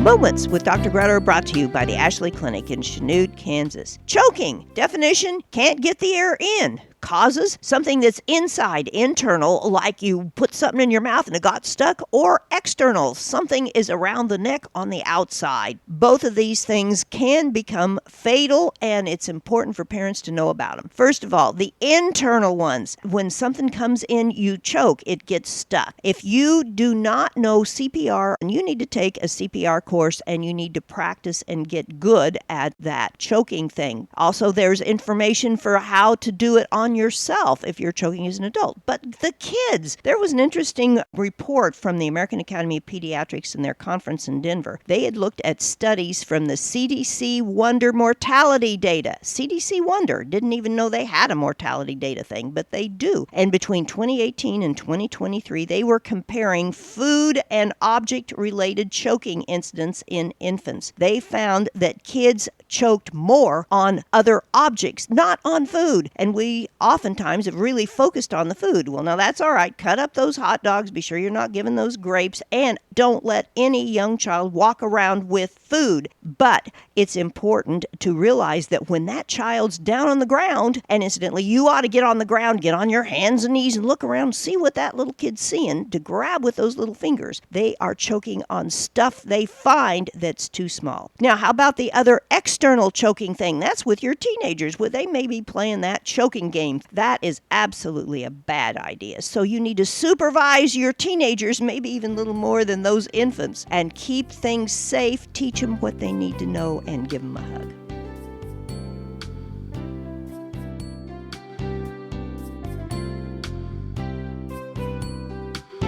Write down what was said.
Moments with Dr. Greta are brought to you by the Ashley Clinic in Chanute, Kansas. Choking. Definition: can't get the air in. Causes: something that's inside, internal, like you put something in your mouth and it got stuck, or external, something is around the neck on the outside. Both of these things can become fatal, and it's important for parents to know about them. First of all, the internal ones. When something comes in, you choke, it gets stuck. If you do not know CPR, you need to take a CPR course and you need to practice and get good at that choking thing. Also, there's information for how to do it on yourself if you're choking as an adult. But the kids, there was an interesting report from the American Academy of Pediatrics in their conference in Denver. They had looked at studies from the CDC Wonder Mortality Data. CDC Wonder, didn't even know they had a mortality data thing, but they do. And between 2018 and 2023, they were comparing food and object-related choking incidents in infants. They found that kids choked more on other objects, not on food. And we oftentimes have really focused on the food. Well, now that's all right. Cut up those hot dogs. Be sure you're not giving those grapes. And don't let any young child walk around with food. But it's important to realize that when that child's down on the ground, and incidentally, you ought to get on the ground, get on your hands and knees and look around, see what that little kid's seeing, to grab with those little fingers. They are choking on stuff they find that's too small. Now, how about the other external choking thing? That's with your teenagers, where they may be playing that choking game. That is absolutely a bad idea. So you need to supervise your teenagers, maybe even a little more than those infants, and keep things safe, teach them what they need to know, and give them a hug.